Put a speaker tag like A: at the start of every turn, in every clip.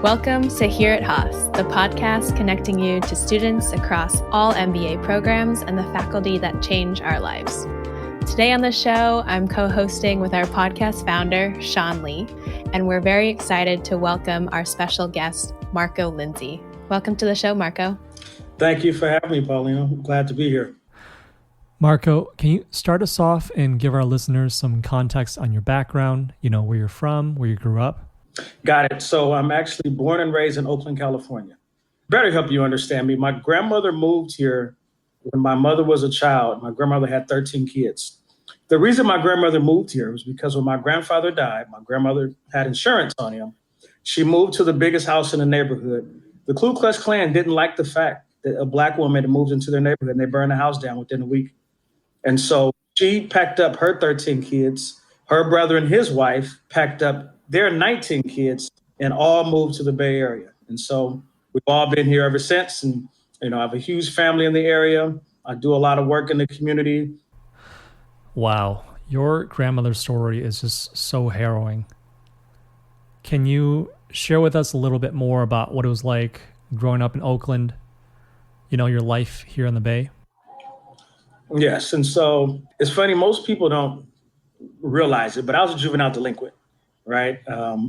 A: Welcome to Here at Haas, the podcast connecting you to students across all MBA programs and the faculty that change our lives. Today on the show, I'm co-hosting with our podcast founder, Sean Lee, and we're very excited to welcome our special guest, Marco Lindsey. Welcome to the show, Marco.
B: Thank you for having me, Paulina. I'm glad to be here.
C: Marco, can you start us off and give our listeners some context on your background, where you're from, where you grew up?
B: Got it. So I'm actually born and raised in Oakland, California. Better help you understand me. My grandmother moved here when my mother was a child. My grandmother had 13 kids. The reason my grandmother moved here was because when my grandfather died, my grandmother had insurance on him. She moved to the biggest house in the neighborhood. The Ku Klux Klan didn't like the fact that a Black woman had moved into their neighborhood and they burned the house down within a week. And so she packed up her 13 kids. Her brother and his wife packed up their 19 kids and all moved to the Bay Area. And so we've all been here ever since. And, I have a huge family in the area. I do a lot of work in the community.
C: Wow. Your grandmother's story is just so harrowing. Can you share with us a little bit more about what it was like growing up in Oakland, your life here in the Bay?
B: Yes. And so it's funny, most people don't realize it, but I was a juvenile delinquent, right?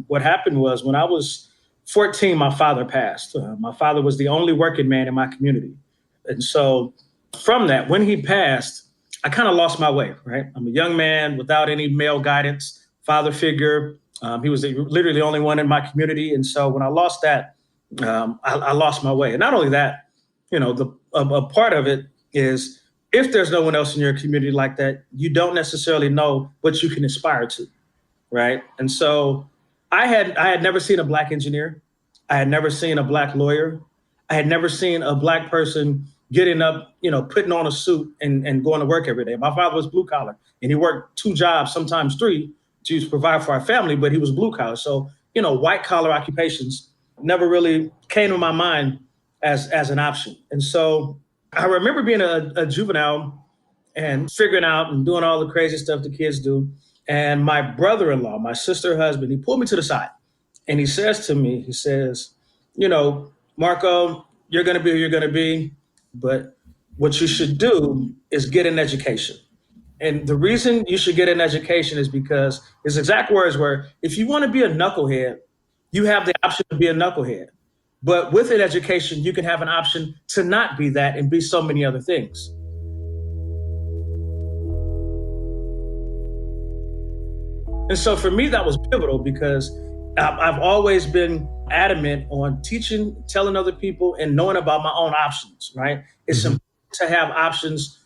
B: What happened was when I was 14, my father passed. My father was the only working man in my community. And so from that, when he passed, I kind of lost my way, right? I'm a young man without any male guidance, father figure. He was literally the only one in my community. And so when I lost that, I lost my way. And not only that, a part of it is if there's no one else in your community like that, you don't necessarily know what you can aspire to, right? And so I had never seen a Black engineer. I had never seen a Black lawyer. I had never seen a Black person getting up, putting on a suit and going to work every day. My father was blue collar and he worked 2 jobs, sometimes 3, to provide for our family, but he was blue collar. So, white collar occupations never really came to my mind as an option. And so I remember being a juvenile and figuring out and doing all the crazy stuff the kids do. And my brother-in-law, my sister's husband, he pulled me to the side and he says to me, Marco, you're going to be who you're going to be, but what you should do is get an education. And the reason you should get an education is because his exact words were, if you want to be a knucklehead, you have the option to be a knucklehead. But with an education, you can have an option to not be that and be so many other things. And so for me, that was pivotal because I've always been adamant on teaching, telling other people, and knowing about my own options, right? It's important to have options,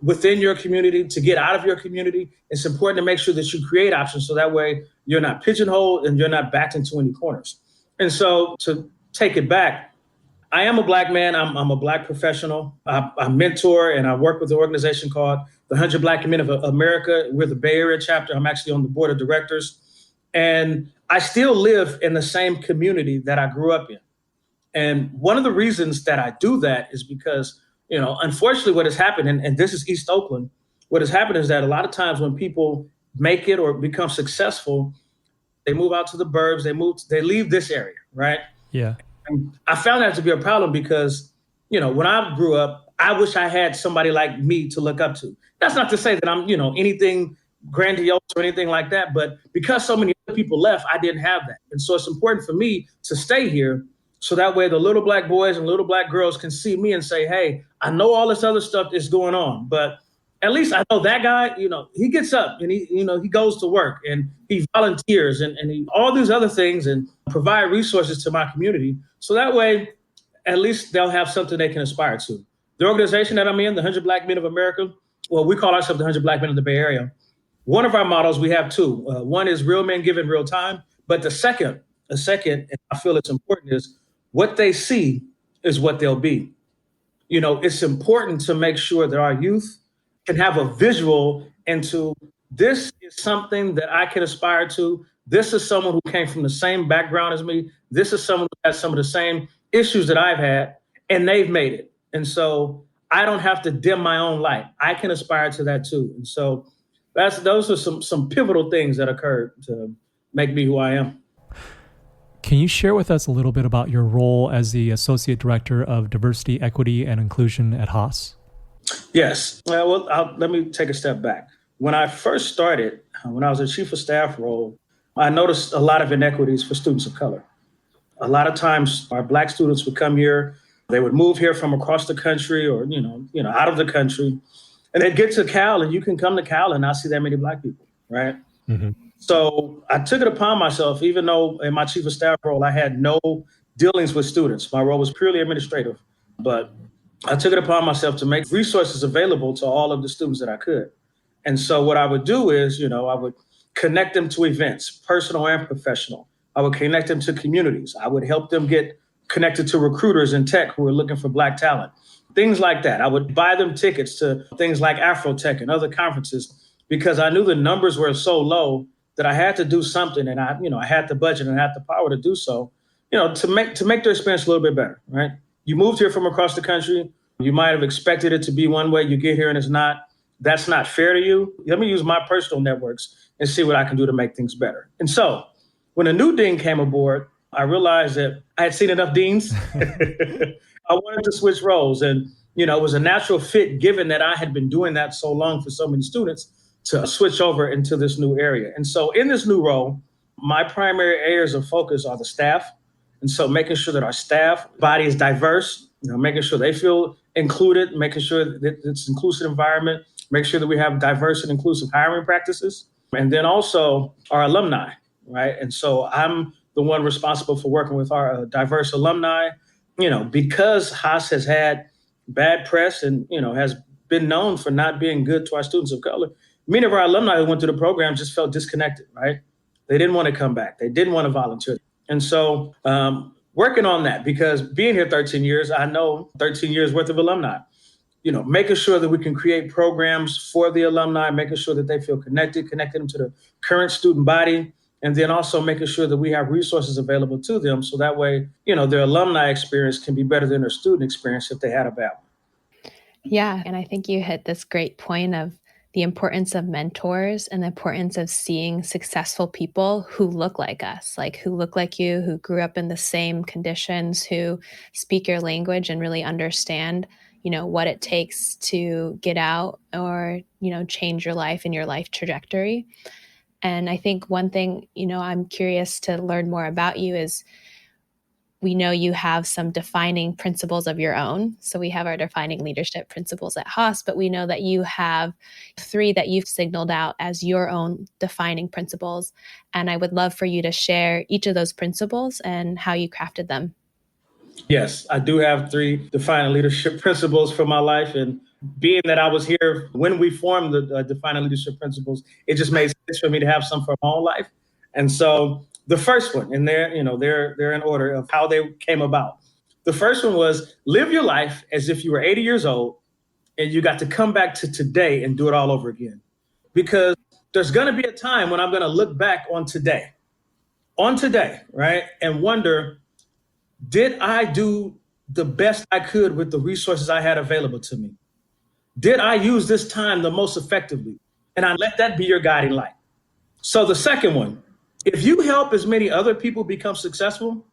B: within your community, to get out of your community. It's important to make sure that you create options so that way you're not pigeonholed and you're not backed into any corners. And so to take it back, I am a Black man. I'm a Black professional. I mentor and I work with an organization called the 100 Black Men of America. We're the Bay Area chapter. I'm actually on the board of directors. And I still live in the same community that I grew up in. And one of the reasons that I do that is because, unfortunately what has happened, and this is East Oakland, what has happened is that a lot of times when people make it or become successful, they move out to the burbs, they leave this area, right?
C: Yeah.
B: And I found that to be a problem because, when I grew up, I wish I had somebody like me to look up to. That's not to say that I'm, anything grandiose or anything like that, but because so many other people left, I didn't have that. And so it's important for me to stay here so that way the little Black boys and little Black girls can see me and say, hey, I know all this other stuff is going on, but at least I know that guy, he gets up and he goes to work and he volunteers and he, all these other things and provide resources to my community. So that way, at least they'll have something they can aspire to. The organization that I'm in, the 100 Black Men of America, well, we call ourselves the 100 Black Men of the Bay Area. One of our models, we have 2. One is real men given real time. But the second, and I feel it's important, is what they see is what they'll be. It's important to make sure that our youth can have a visual into this is something that I can aspire to. This is someone who came from the same background as me. This is someone who has some of the same issues that I've had, and they've made it. And so I don't have to dim my own light. I can aspire to that too. And so those are some pivotal things that occurred to make me who I am.
C: Can you share with us a little bit about your role as the Associate Director of Diversity, Equity, and Inclusion at Haas?
B: Yes. Let me take a step back. When I first started, when I was a chief of staff role, I noticed a lot of inequities for students of color. A lot of times our Black students would come here, they would move here from across the country or, out of the country, and they'd get to Cal, and you can come to Cal and not see that many Black people, right? Mm-hmm. So I took it upon myself, even though in my chief of staff role, I had no dealings with students. My role was purely administrative, but I took it upon myself to make resources available to all of the students that I could. And so what I would do is, I would connect them to events, personal and professional. I would connect them to communities. I would help them get connected to recruiters in tech who are looking for Black talent, things like that. I would buy them tickets to things like Afrotech and other conferences because I knew the numbers were so low that I had to do something, and I had the budget and I had the power to do so, to make their experience a little bit better, right? You moved here from across the country. You might have expected it to be one way. You get here and it's not. That's not fair to you. Let me use my personal networks and see what I can do to make things better. And so when a new dean came aboard, I realized that I had seen enough deans. I wanted to switch roles. And, it was a natural fit given that I had been doing that so long for so many students to switch over into this new area. And so in this new role, my primary areas of focus are the staff. And so making sure that our staff body is diverse, making sure they feel included, making sure that it's an inclusive environment, make sure that we have diverse and inclusive hiring practices. And then also our alumni, right? And so I'm the one responsible for working with our diverse alumni, because Haas has had bad press and, has been known for not being good to our students of color. Many of our alumni who went through the program just felt disconnected, right? They didn't want to come back. They didn't want to volunteer. And so working on that, because being here 13 years, I know 13 years worth of alumni, making sure that we can create programs for the alumni, making sure that they feel connecting them to the current student body, and then also making sure that we have resources available to them. So that way, their alumni experience can be better than their student experience if they had a bad one.
A: Yeah. And I think you hit this great point of the importance of mentors and the importance of seeing successful people who look like us, like who look like you, who grew up in the same conditions, who speak your language and really understand, what it takes to get out or, change your life and your life trajectory. And I think one thing, I'm curious to learn more about you is we know you have some defining principles of your own. So we have our defining leadership principles at Haas, but we know that you have 3 that you've signaled out as your own defining principles. And I would love for you to share each of those principles and how you crafted them.
B: Yes, I do have 3 defining leadership principles for my life. And being that I was here when we formed the defining leadership principles, it just made sense for me to have some for my own life. And so the first one, and they're in order of how they came about. The first one was live your life as if you were 80 years old and you got to come back to today and do it all over again. Because there's going to be a time when I'm going to look back on today, right? And wonder, did I do the best I could with the resources I had available to me? Did I use this time the most effectively? And I let that be your guiding light. So the second one, if you help as many other people become successful,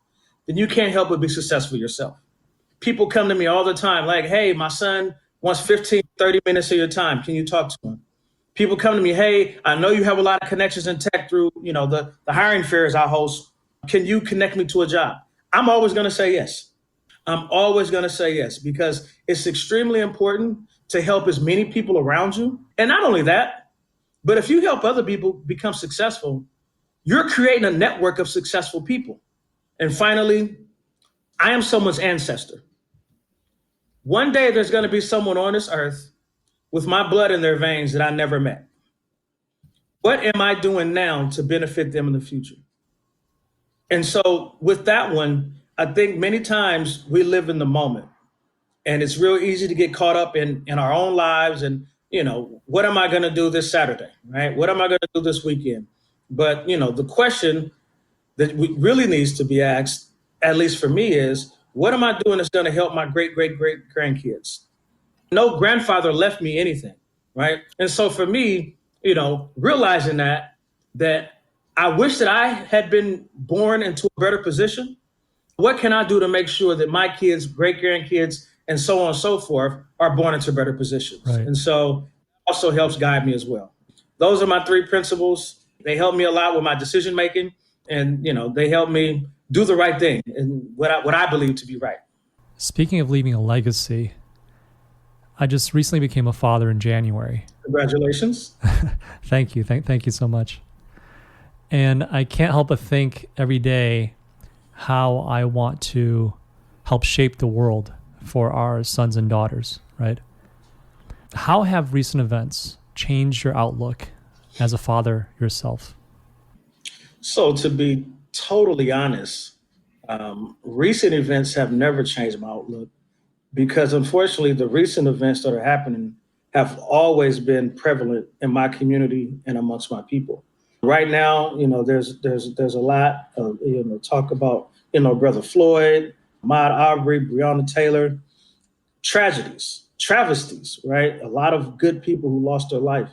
B: then you can't help but be successful yourself. People come to me all the time like, hey, my son wants 15, 30 minutes of your time. Can you talk to him? People come to me, hey, I know you have a lot of connections in tech through, the hiring fairs I host. Can you connect me to a job? I'm always going to say yes. I'm always going to say yes, because it's extremely important to help as many people around you. And not only that, but if you help other people become successful, you're creating a network of successful people. And finally, I am someone's ancestor. One day there's going to be someone on this earth with my blood in their veins that I never met. What am I doing now to benefit them in the future? And so with that one, I think many times we live in the moment, and it's real easy to get caught up in our own lives and, what am I going to do this Saturday, right? What am I going to do this weekend? But, the question that really needs to be asked, at least for me, is what am I doing that's going to help my great grandkids? No grandfather left me anything, right? And so for me, realizing that I wish that I had been born into a better position. What can I do to make sure that my kids, great grandkids, and so on and so forth are born into better positions?
C: Right.
B: And so also helps guide me as well. Those are my three principles. They help me a lot with my decision making, and they help me do the right thing and what I believe to be right.
C: Speaking of leaving a legacy, I just recently became a father in January.
B: Congratulations.
C: Thank you. Thank you so much. And I can't help but think every day how I want to help shape the world for our sons and daughters, right? How have recent events changed your outlook as a father yourself?
B: So to be totally honest, recent events have never changed my outlook because unfortunately the recent events that are happening have always been prevalent in my community and amongst my people. Right now, there's a lot of talk about Brother Floyd, Ahmaud Arbery, Breonna Taylor, tragedies, travesties, right? A lot of good people who lost their life.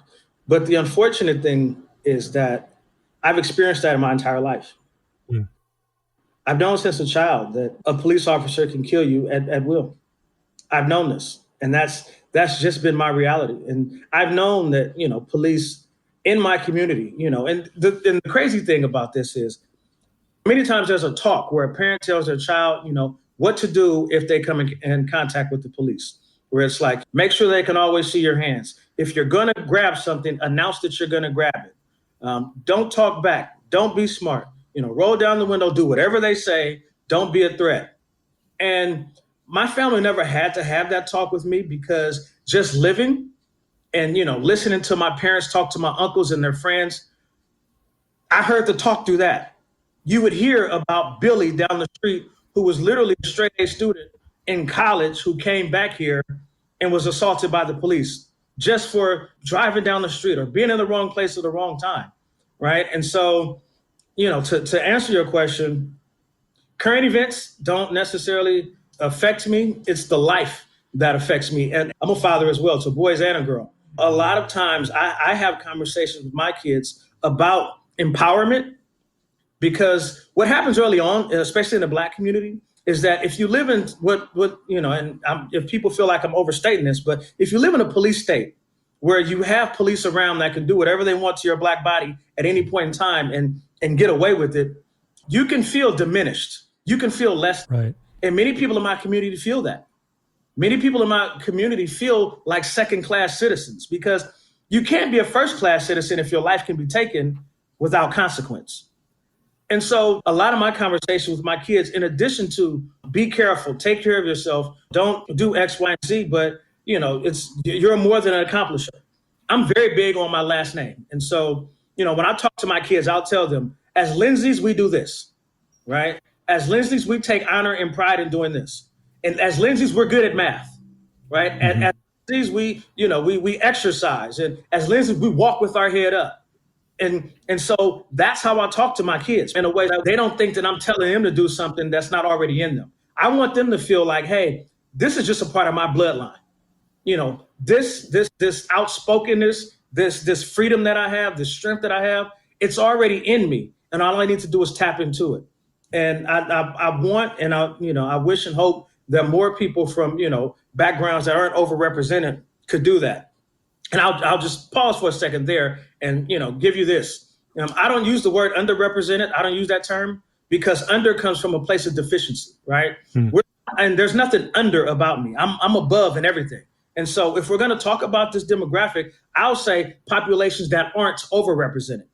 B: But the unfortunate thing is that I've experienced that in my entire life. Mm. I've known since a child that a police officer can kill you at will. I've known this, and that's just been my reality. And I've known that police in my community, and the crazy thing about this is many times there's a talk where a parent tells their child, what to do if they come in contact with the police, where it's like, make sure they can always see your hands. If you're going to grab something, announce that you're going to grab it. Don't talk back. Don't be smart. Roll down the window, do whatever they say. Don't be a threat. And my family never had to have that talk with me because just living and, listening to my parents talk to my uncles and their friends, I heard the talk through that. You would hear about Billy down the street who was literally a straight A student in college who came back here and was assaulted by the police just for driving down the street or being in the wrong place at the wrong time, right? And so, to answer your question, current events don't necessarily affect me. It's the life that affects me. And I'm a father as well to boys and a girl. A lot of times I have conversations with my kids about empowerment, because what happens early on, especially in the Black community, is that if you live in if people feel like I'm overstating this, but if you live in a police state where you have police around that can do whatever they want to your Black body at any point in time and get away with it, you can feel diminished. You can feel less.
C: Right.
B: And many people in my community feel that. Many people in my community feel like second-class citizens because you can't be a first-class citizen if your life can be taken without consequence. And so a lot of my conversations with my kids, in addition to be careful, take care of yourself, don't do X, Y, and Z, but you're more than an accomplisher. I'm very big on my last name. And so, when I talk to my kids, I'll tell them, as Lindseys, we do this, right? As Lindseys, we take honor and pride in doing this. And as Lindseys, we're good at math, right? Mm-hmm. As Lindseys, we exercise. And as Lindseys, we walk with our head up. And so that's how I talk to my kids in a way that they don't think that I'm telling them to do something that's not already in them. I want them to feel like, hey, this is just a part of my bloodline. This outspokenness, this freedom that I have, this strength that I have, it's already in me. And all I need to do is tap into it. And I want, and I wish and hope that more people from, backgrounds that aren't overrepresented could do that. And I'll just pause for a second there and, give you this. I don't use the word underrepresented. I don't use that term because under comes from a place of deficiency, right? And there's nothing under about me. I'm above in everything. And so if we're going to talk about this demographic, I'll say populations that aren't overrepresented.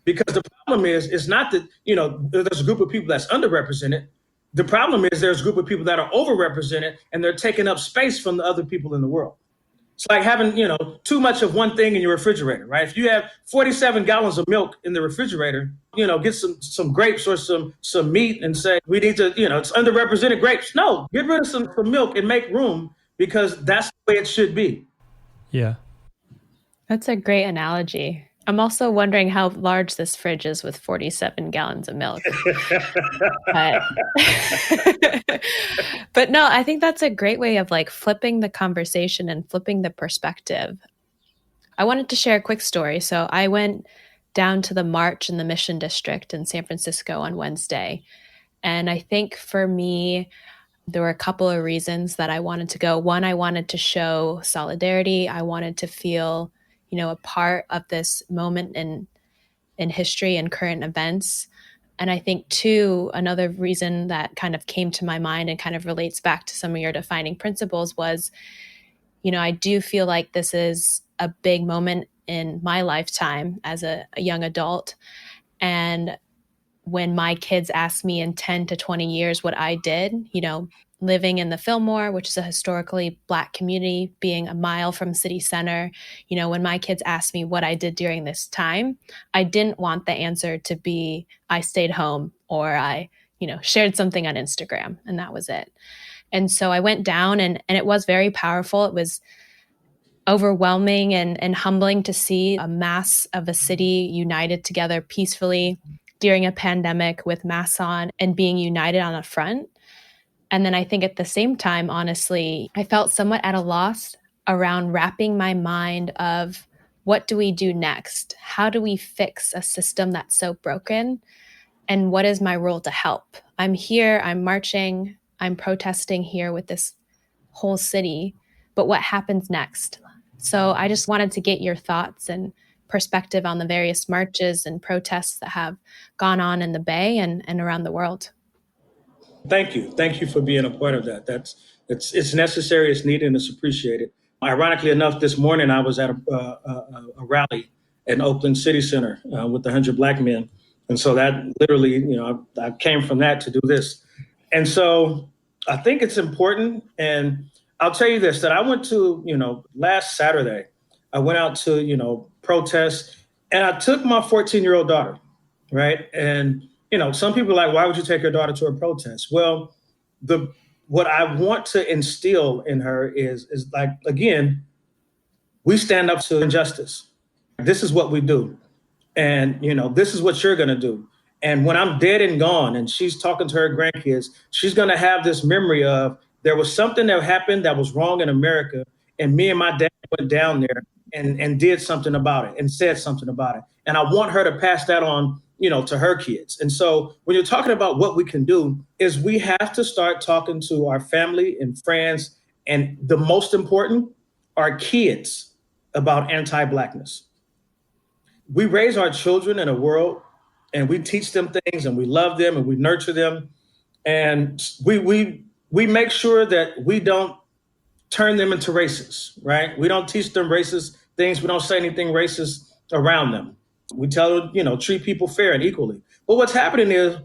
B: Because the problem is, it's not that, there's a group of people that's underrepresented. The problem is there's a group of people that are overrepresented and they're taking up space from the other people in the world. It's like having, too much of one thing in your refrigerator, right? If you have 47 gallons of milk in the refrigerator, get some grapes or some meat and say, we need to, it's underrepresented grapes. No, get rid of some milk and make room because that's the way it should be.
C: Yeah.
A: That's a great analogy. I'm also wondering how large this fridge is with 47 gallons of milk. But no, I think that's a great way of flipping the conversation and flipping the perspective. I wanted to share a quick story. So I went down to the march in the Mission District in San Francisco on Wednesday. And I think for me, there were a couple of reasons that I wanted to go. One, I wanted to show solidarity. I wanted to feel, a part of this moment in history and current events. And I think, two, another reason that kind of came to my mind and kind of relates back to some of your defining principles was, I do feel like this is a big moment in my lifetime as a young adult. And when my kids ask me in 10 to 20 years what I did, living in the Fillmore, which is a historically Black community, being a mile from city center, when my kids ask me what I did during this time, I didn't want the answer to be, I stayed home or I, shared something on Instagram, and that was it. And so I went down and it was very powerful. It was overwhelming and humbling to see a mass of a city united together peacefully during a pandemic with masks on and being united on a front. And then I think at the same time, honestly, I felt somewhat at a loss around wrapping my mind of what do we do next? How do we fix a system that's so broken? And what is my role to help? I'm here, I'm marching, I'm protesting here with this whole city, but what happens next? So I just wanted to get your thoughts and perspective on the various marches and protests that have gone on in the Bay and around the world.
B: Thank you. Thank you for being a part of that. It's necessary, it's needed, and it's appreciated. Ironically enough, this morning I was at a rally in Oakland City Center with 100 Black men. And so that literally, I came from that to do this. And so I think it's important. And I'll tell you this, that I went to, last Saturday, I went out to, protest, and I took my 14-year-old daughter, right? And, some people are like, why would you take your daughter to a protest? Well, what I want to instill in her is like, again, we stand up to injustice. This is what we do. And, this is what you're going to do. And when I'm dead and gone and she's talking to her grandkids, she's going to have this memory of there was something that happened that was wrong in America. And me and my dad went down there and did something about it and said something about it. And I want her to pass that on, to her kids. And so when you're talking about what we can do is we have to start talking to our family and friends. And the most important, our kids about anti-Blackness. We raise our children in a world and we teach them things and we love them and we nurture them. And we make sure that we don't turn them into racists, right? We don't teach them racist things. We don't say anything racist around them. We tell them, treat people fair and equally. But what's happening is,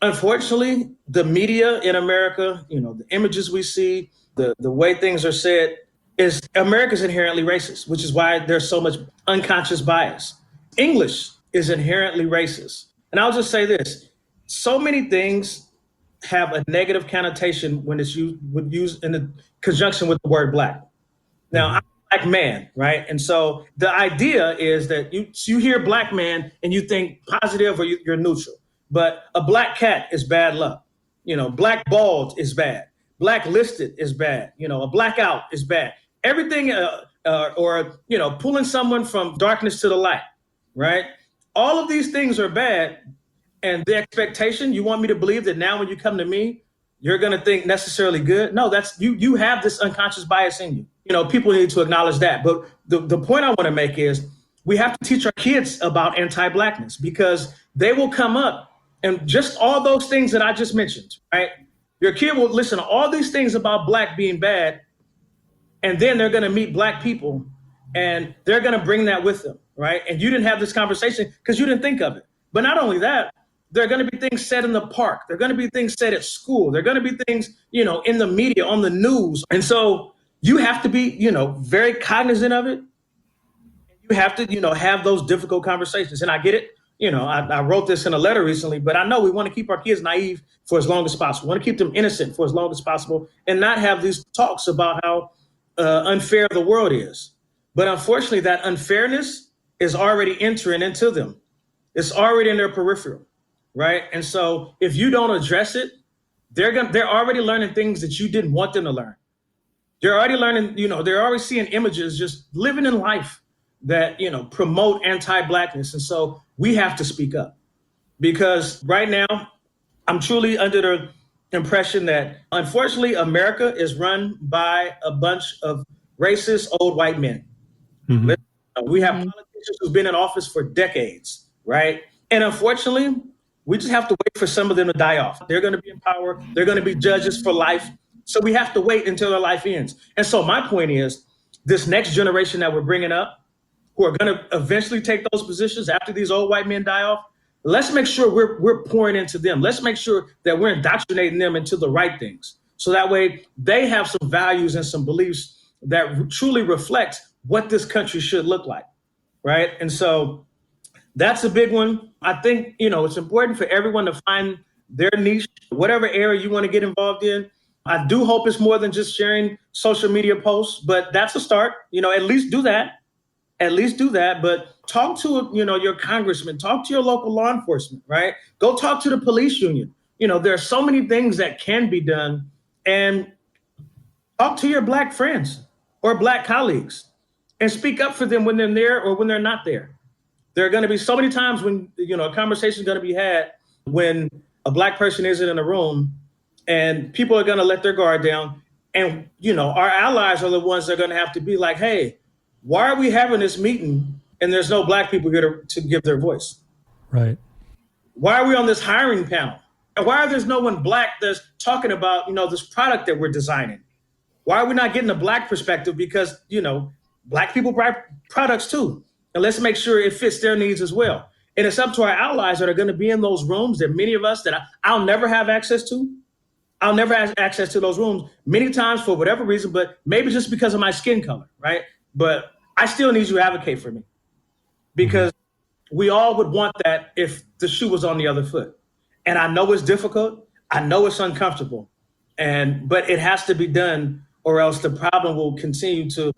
B: unfortunately, the media in America, the images we see, the way things are said, is America's inherently racist, which is why there's so much unconscious bias. English is inherently racist. And I'll just say this, so many things have a negative connotation when it's used in the conjunction with the word Black. Now, I'm a Black man, right? And so the idea is that you hear Black man and you think positive or you're neutral. But a Black cat is bad luck. Black bald is bad. Black listed is bad. A blackout is bad. Everything, pulling someone from darkness to the light, right? All of these things are bad. And the expectation, you want me to believe that now when you come to me, you're going to think necessarily good? No, that's you have this unconscious bias in you. People need to acknowledge that. But the point I want to make is we have to teach our kids about anti-Blackness because they will come up and just all those things that I just mentioned, right? Your kid will listen to all these things about Black being bad, and then they're going to meet Black people and they're going to bring that with them, right? And you didn't have this conversation because you didn't think of it. But not only that, there are going to be things said in the park. There are going to be things said at school. There are going to be things, in the media, on the news. And so you have to be, very cognizant of it. You have to, have those difficult conversations. And I get it. I wrote this in a letter recently, but I know we want to keep our kids naive for as long as possible. We want to keep them innocent for as long as possible and not have these talks about how unfair the world is. But unfortunately, that unfairness is already entering into them. It's already in their peripheral. Right. And so if you don't address it, they're already learning things that you didn't want them to learn. They're already learning, they're already seeing images, just living in life that, promote anti-Blackness. And so we have to speak up. Because right now, I'm truly under the impression that, unfortunately, America is run by a bunch of racist old white men.
C: Mhm.
B: We have politicians who've been in office for decades, right? And unfortunately, we just have to wait for some of them to die off. They're going to be in power. They're going to be judges for life. So we have to wait until their life ends. And so my point is, this next generation that we're bringing up, who are going to eventually take those positions after these old white men die off, let's make sure we're pouring into them. Let's make sure that we're indoctrinating them into the right things. So that way they have some values and some beliefs that truly reflect what this country should look like, right? And so that's a big one. I think, it's important for everyone to find their niche, whatever area you want to get involved in. I do hope it's more than just sharing social media posts, but that's a start. At least do that. But talk to, your congressman, talk to your local law enforcement, right? Go talk to the police union. There are so many things that can be done, and talk to your Black friends or Black colleagues and speak up for them when they're there or when they're not there. There are going to be so many times when, a conversation is going to be had when a Black person isn't in a room, and people are going to let their guard down. And, our allies are the ones that are going to have to be like, hey, why are we having this meeting and there's no Black people here to give their voice?
C: Right.
B: Why are we on this hiring panel? And why are there no one Black that's talking about, this product that we're designing? Why are we not getting a Black perspective? Because, Black people buy products too. And let's make sure it fits their needs as well. And it's up to our allies that are going to be in those rooms that many of us that I'll never have access to. I'll never have access to those rooms many times for whatever reason, but maybe just because of my skin color, right? But I still need you to advocate for me, because we all would want that if the shoe was on the other foot. And I know it's difficult. I know it's uncomfortable, but it has to be done, or else the problem will continue to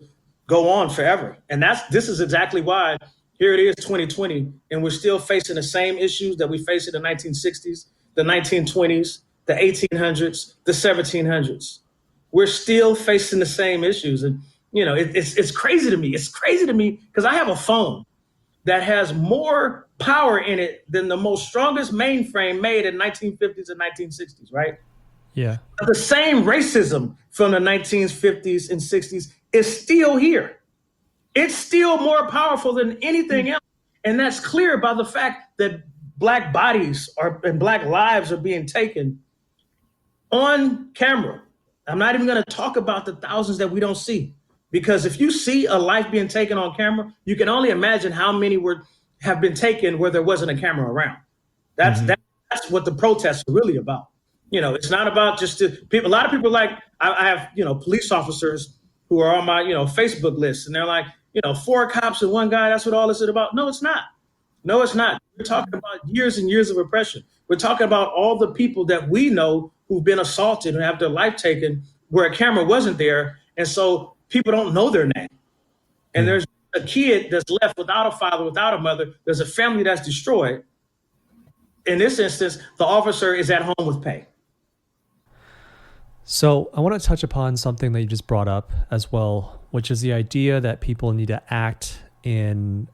B: go on forever. And this is exactly why here it is 2020, and we're still facing the same issues that we faced in the 1960s, the 1920s, the 1800s, the 1700s. We're still facing the same issues. And, it's crazy to me. It's crazy to me because I have a phone that has more power in it than the most strongest mainframe made in 1950s and 1960s, right?
C: Yeah.
B: But the same racism from the 1950s and 60s is still here. It's still more powerful than anything else. And that's clear by the fact that Black bodies and Black lives are being taken on camera. I'm not even going to talk about the thousands that we don't see, because if you see a life being taken on camera, you can only imagine how many have been taken where there wasn't a camera around. That's what the protests are really about. It's not about just people. A lot of people I have, police officers who are on my, Facebook list, and they're like, 4 cops and 1 guy. That's what all this is about. No, it's not. No, it's not. We're talking about years and years of oppression. We're talking about all the people that we know who've been assaulted and have their life taken where a camera wasn't there. And so people don't know their name. And there's a kid that's left without a father, without a mother. There's a family that's destroyed. In this instance, the officer is at home with pay.
C: So I want to touch upon something that you just brought up as well, which is the idea that people need to act in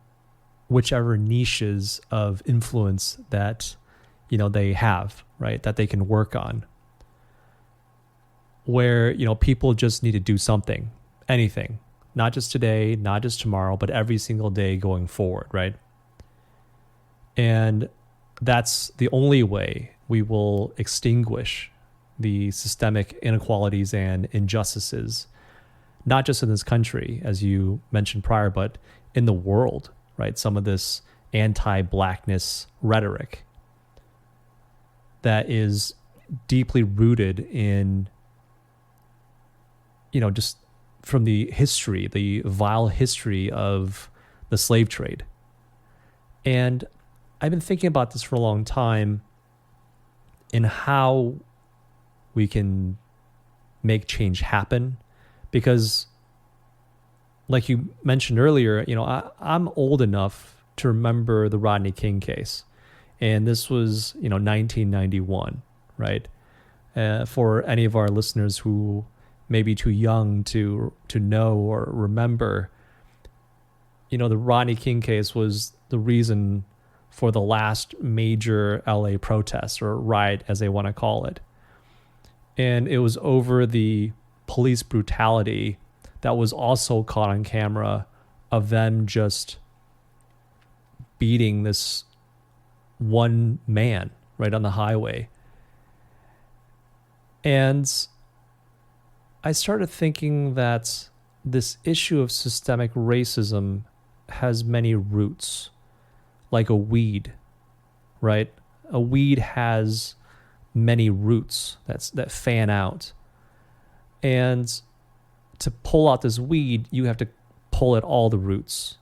C: whichever niches of influence that, they have, right? That they can work on. Where, people just need to do something, anything, not just today, not just tomorrow, but every single day going forward, right? And that's the only way we will extinguish the systemic inequalities and injustices, not just in this country, as you mentioned prior, but in the world, right? Some of this anti-Blackness rhetoric that is deeply rooted in, just from the history, the vile history of the slave trade. And I've been thinking about this for a long time, in how we can make change happen, because like you mentioned earlier, I'm old enough to remember the Rodney King case. And this was, 1991, right? For any of our listeners who may be too young to know or remember, the Rodney King case was the reason for the last major LA protest or riot, as they want to call it. And it was over the police brutality that was also caught on camera of them just beating this one man right on the highway. And I started thinking that this issue of systemic racism has many roots, like a weed, right? A weed has many roots that fan out. And to pull out this weed, you have to pull at all the roots.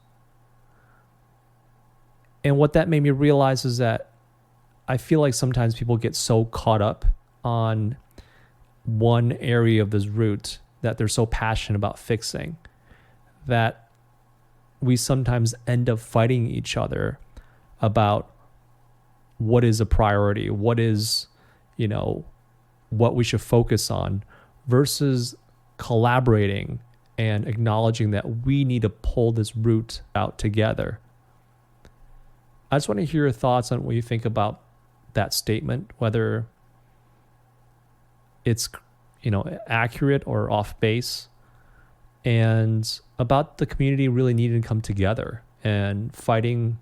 C: And what that made me realize is that I feel like sometimes people get so caught up on one area of this root that they're so passionate about fixing that we sometimes end up fighting each other about what is a priority, what is, what we should focus on, versus collaborating and acknowledging that we need to pull this root out together. I just want to hear your thoughts on what you think about that statement, whether it's, accurate or off base, and about the community really needing to come together and fighting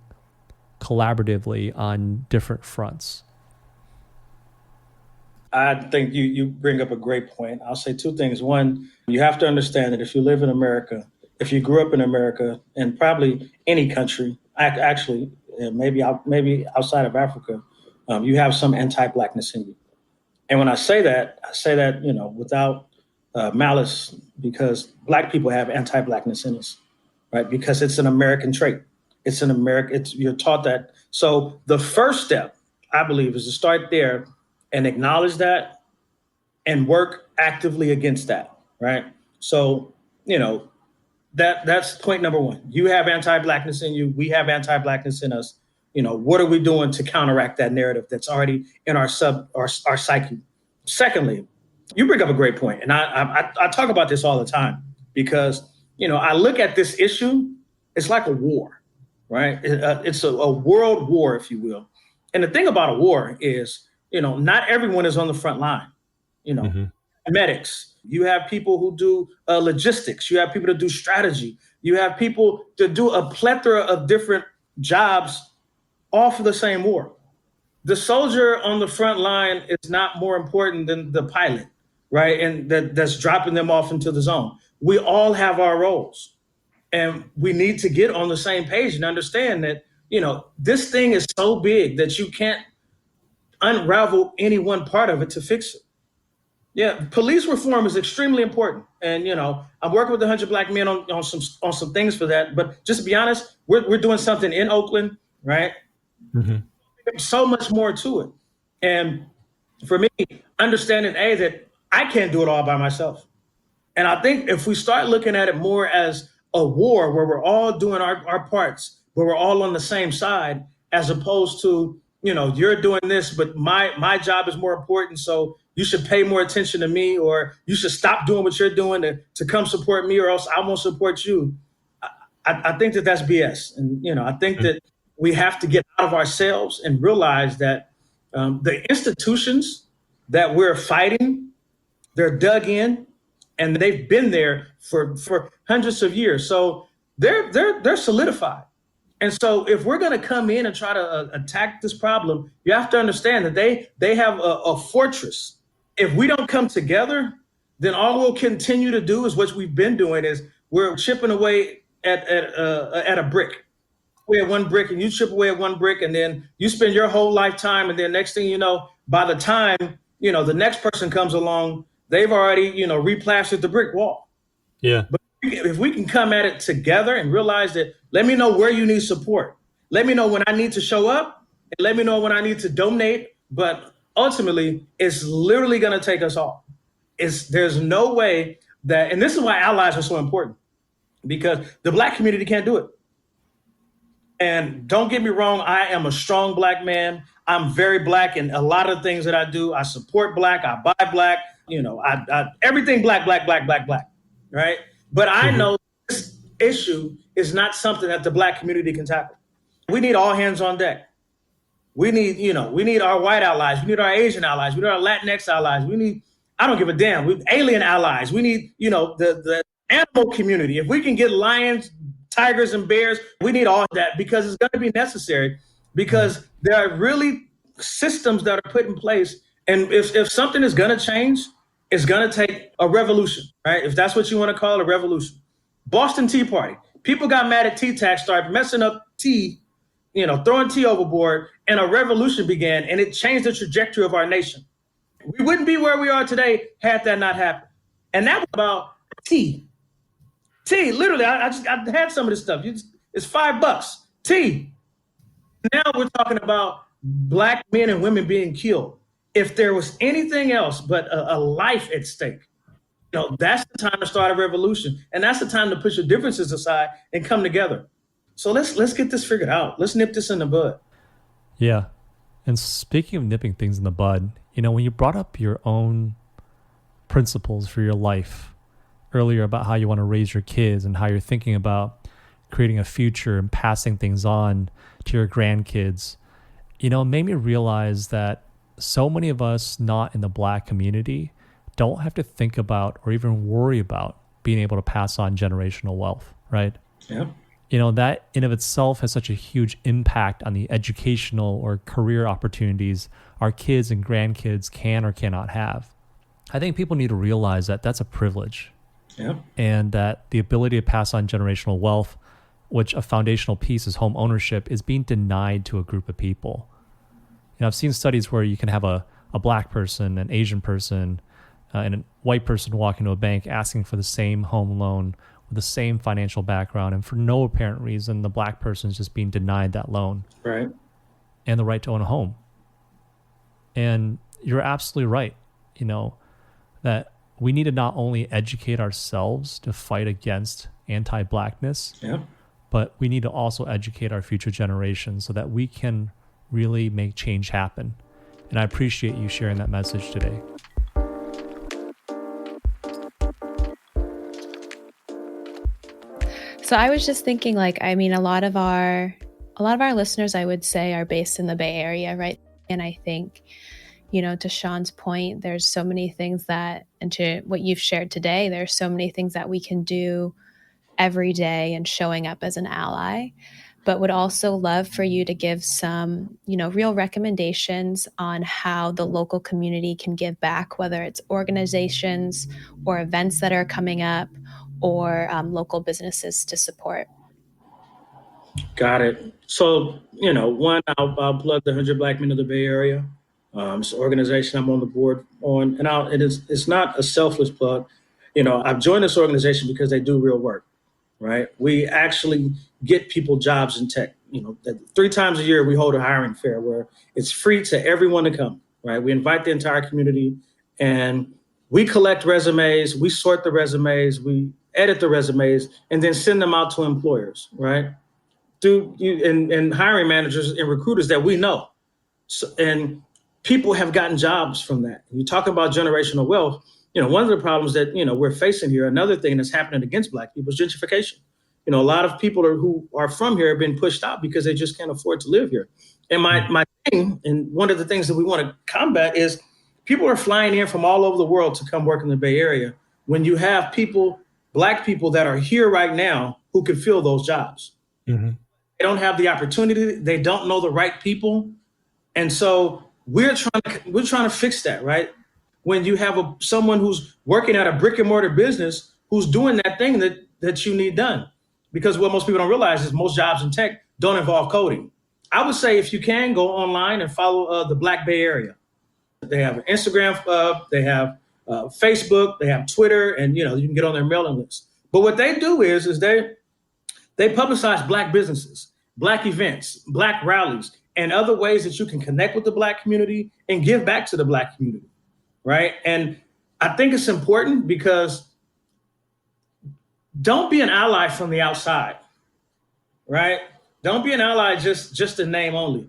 C: collaboratively on different fronts.
B: I think you bring up a great point. I'll say two things. One, you have to understand that if you live in America, if you grew up in America, and probably any country, actually, maybe outside of Africa, you have some anti-Blackness in you. And when I say that, without malice, because Black people have anti-Blackness in us, right? Because it's an American trait. You're taught that. So the first step, I believe, is to start there and acknowledge that and work actively against that, right? So, that's point number one. You have anti-Blackness in you. We have anti-Blackness in us. What are we doing to counteract that narrative that's already in our psyche? Secondly, you bring up a great point, and I talk about this all the time because, I look at this issue, it's like a war, right? It's a world war, if you will. And the thing about a war is, not everyone is on the front line. Medics, you have people who do logistics, you have people that do strategy, you have people that do a plethora of different jobs all for the same war. The soldier on the front line is not more important than the pilot, right? And that's dropping them off into the zone. We all have our roles, and we need to get on the same page and understand that, this thing is so big that you can't unravel any one part of it to fix it. Yeah, police reform is extremely important. And, I'm working with 100 Black men on some things for that. But just to be honest, we're doing something in Oakland, right? Mm-hmm. There's so much more to it. And for me, understanding, that I can't do it all by myself. And I think if we start looking at it more as a war where we're all doing our parts, where we're all on the same side, as opposed to, you're doing this, but my job is more important. So you should pay more attention to me, or you should stop doing what you're doing to come support me, or else I won't support you. I think that's BS. And, I think that we have to get out of ourselves and realize that the institutions that we're fighting, they're dug in and they've been there for hundreds of years. So they're solidified. And so if we're going to come in and try to attack this problem, you have to understand that they have a fortress. If we don't come together, then all we'll continue to do is what we've been doing, is we're chipping away at a brick. We at one brick, and you chip away at one brick, and then you spend your whole lifetime, and then next thing you know, by the time the next person comes along, they've already replastered the brick wall.
D: Yeah.
B: But if we can come at it together and realize that, let me know where you need support. Let me know when I need to show up, and let me know when I need to donate. But ultimately, it's literally going to take us all. There's no way that, and this is why allies are so important, because the Black community can't do it. And don't get me wrong, I am a strong Black man. I'm very Black in a lot of things that I do. I support Black, I buy Black, everything Black, right? But I know this issue is not something that the Black community can tackle. We need all hands on deck. We need our white allies. We need our Asian allies. We need our Latinx allies. I don't give a damn. We alien allies. We need, the animal community. If we can get lions, tigers, and bears, we need all of that because it's going to be necessary because there are really systems that are put in place. And if something is going to change, it's going to take a revolution, right? If that's what you want to call it, a revolution. Boston Tea Party. People got mad at tea tax, started messing up tea, throwing tea overboard, and a revolution began, and it changed the trajectory of our nation. We wouldn't be where we are today had that not happened. And that was about tea. Tea, literally, I had some of this stuff. It's $5. Tea. Now we're talking about Black men and women being killed. If there was anything else but a life at stake, that's the time to start a revolution. And that's the time to put your differences aside and come together. So let's get this figured out. Let's nip this in the bud.
C: Yeah. And speaking of nipping things in the bud, when you brought up your own principles for your life earlier about how you want to raise your kids and how you're thinking about creating a future and passing things on to your grandkids, it made me realize that so many of us not in the Black community don't have to think about or even worry about being able to pass on generational wealth, right?
B: Yeah.
C: That in of itself has such a huge impact on the educational or career opportunities our kids and grandkids can or cannot have. I think people need to realize that that's a privilege.
B: Yeah.
C: And that the ability to pass on generational wealth, which a foundational piece is home ownership, is being denied to a group of people. I've seen studies where you can have a Black person, an Asian person, and a white person walk into a bank asking for the same home loan with the same financial background, and for no apparent reason, the Black person is just being denied that loan.
B: Right.
C: And the right to own a home. And you're absolutely right, that we need to not only educate ourselves to fight against anti-Blackness, but we need to also educate our future generations so that we can really make change happen. And I appreciate you sharing that message today.
A: So I was just thinking, a lot of our listeners, I would say, are based in the Bay Area, right? And I think, to Sean's point, there's so many things and to what you've shared today, there's so many things that we can do every day and showing up as an ally, but would also love for you to give some, real recommendations on how the local community can give back, whether it's organizations or events that are coming up or local businesses to support.
B: Got it. So, one, I'll plug the 100 Black Men of the Bay Area. It's an organization I'm on the board on, and it's not a selfless plug. I've joined this organization because they do real work, right? We actually get people jobs in tech. 3 times a year we hold a hiring fair where it's free to everyone to come, right? We invite the entire community and we collect resumes, we sort the resumes, we edit the resumes, and then send them out to employers, right? And hiring managers and recruiters that we know. So, and people have gotten jobs from that. You talk about generational wealth, one of the problems that, we're facing here, another thing that's happening against Black people is gentrification. A lot of people who are from here have been pushed out because they just can't afford to live here. And my thing, and one of the things that we want to combat is people are flying in from all over the world to come work in the Bay Area when you have Black people that are here right now who could fill those jobs. Mm-hmm. They don't have the opportunity. They don't know the right people. And so we're trying to fix that, right? When you have someone who's working at a brick and mortar business who's doing that thing that you need done. Because what most people don't realize is most jobs in tech don't involve coding. I would say if you can, go online and follow the Black Bay Area. They have an Instagram, they have Facebook, they have Twitter, and you can get on their mailing list. But what they do is they publicize Black businesses, Black events, Black rallies, and other ways that you can connect with the Black community and give back to the Black community, right? And I think it's important because don't be an ally from the outside, right? Don't be an ally just a name only.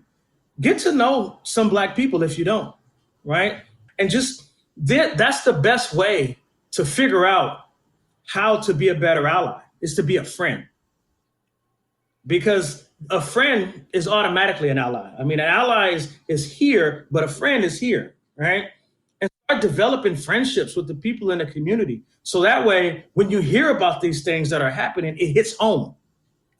B: Get to know some Black people if you don't, right? And that's the best way to figure out how to be a better ally, is to be a friend. Because a friend is automatically an ally. I mean, an ally is here, but a friend is here, right? And start developing friendships with the people in the community. So that way, when you hear about these things that are happening, it hits home.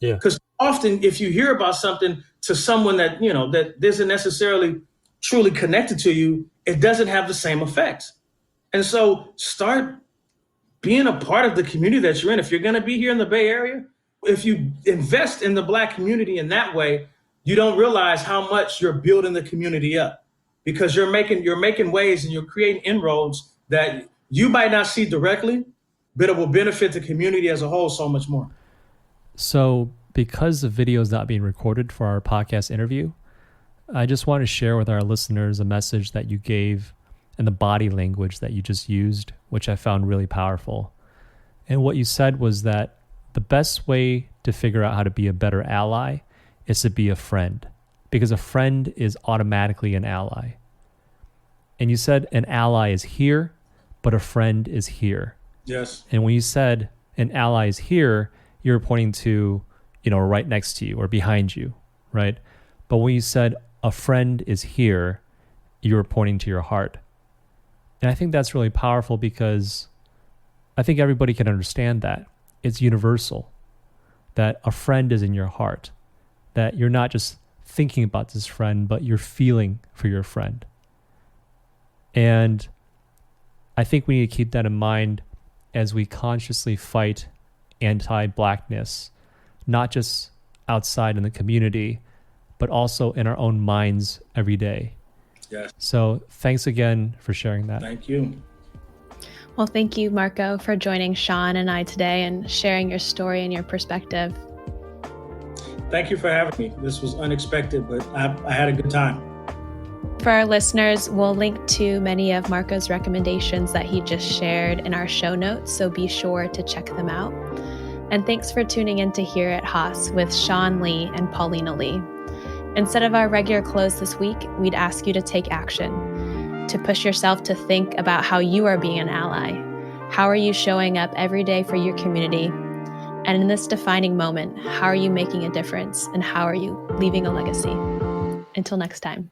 D: Yeah.
B: Because often if you hear about something to someone that, that isn't necessarily truly connected to you, it doesn't have the same effect. And so start being a part of the community that you're in. If you're going to be here in the Bay Area, if you invest in the Black community in that way, you don't realize how much you're building the community up, because you're making waves and you're creating inroads that you might not see directly, but it will benefit the community as a whole so much more.
C: So because the video is not being recorded for our podcast interview, I just want to share with our listeners a message that you gave and the body language that you just used, which I found really powerful. And what you said was that the best way to figure out how to be a better ally is to be a friend, because a friend is automatically an ally. And you said an ally is here, but a friend is here.
B: Yes.
C: And when you said an ally is here, you're pointing to, right next to you or behind you, right? But when you said a friend is here, you were pointing to your heart. And I think that's really powerful, because I think everybody can understand that. It's universal, that a friend is in your heart, that you're not just thinking about this friend, but you're feeling for your friend. And I think we need to keep that in mind as we consciously fight anti-Blackness, not just outside in the community, but also in our own minds every day.
B: Yes.
C: So thanks again for sharing that.
B: Thank you.
A: Well, thank you, Marco, for joining Sean and I today and sharing your story and your perspective.
B: Thank you for having me. This was unexpected, but I had a good time.
A: For our listeners, we'll link to many of Marco's recommendations that he just shared in our show notes, so be sure to check them out. And thanks for tuning in to Here at Haas with Sean Lee and Paulina Lee. Instead of our regular close this week, we'd ask you to take action, to push yourself to think about how you are being an ally. How are you showing up every day for your community? And in this defining moment, how are you making a difference, and how are you leaving a legacy? Until next time.